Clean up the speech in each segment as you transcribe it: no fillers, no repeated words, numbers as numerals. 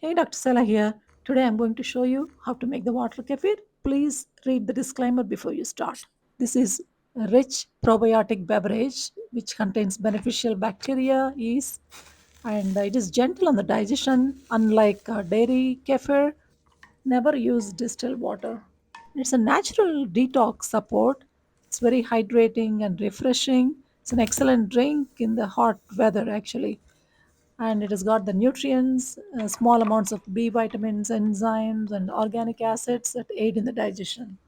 Hey, Dr. Sela here. Today I'm going to show you how to make the water kefir. Please read the disclaimer before you start. This is a rich probiotic beverage which contains beneficial bacteria, yeast, and it is gentle on the digestion. Unlike dairy kefir, never use distilled water. It's a natural detox support. It's very hydrating and refreshing. It's an excellent drink in the hot weather, actually, and it has got the nutrients, small amounts of B vitamins, enzymes, and organic acids that aid in the digestion.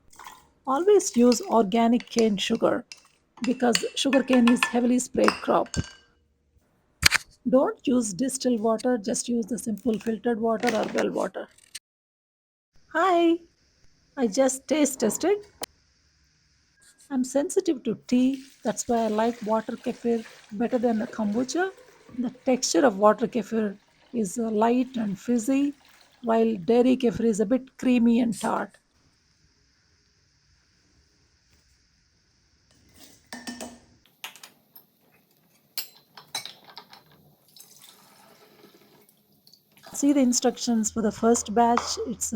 Always use organic cane sugar because sugar cane is heavily sprayed crop. Don't use distilled water, just use the simple filtered water or well water. Hi, I just taste tested. I'm sensitive to tea, that's why I like water kefir better than the kombucha. The texture of water kefir is light and fizzy, while dairy kefir is a bit creamy and tart. See the instructions for the first batch, it's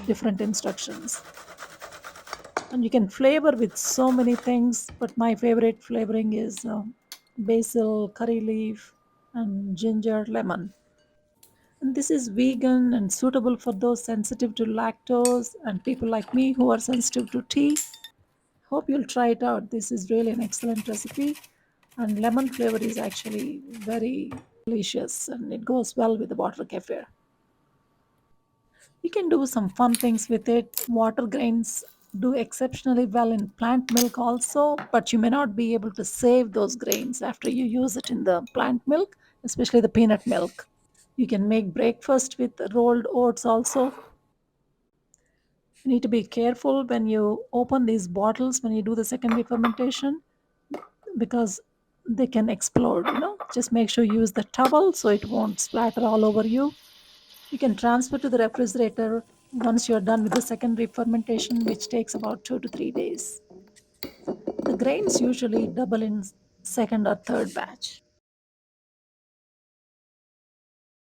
different instructions. And you can flavor with so many things, but my favorite flavoring is basil, curry leaf, and ginger lemon. And this is vegan and suitable for those sensitive to lactose and people like me who are sensitive to tea. Hope you'll try it out. This is really an excellent recipe. And lemon flavor is actually very delicious and it goes well with the water kefir. You can do some fun things with it. Water grains do exceptionally well in plant milk also, but you may not be able to save those grains after you use it in the plant milk, especially the peanut milk. You can make breakfast with rolled oats also. You need to be careful when you open these bottles when you do the secondary fermentation because they can explode. Just make sure you use the towel so it won't splatter all over you. You can transfer to the refrigerator once you're done with the secondary fermentation, which takes about 2 to 3 days. The grains usually double in second or third batch.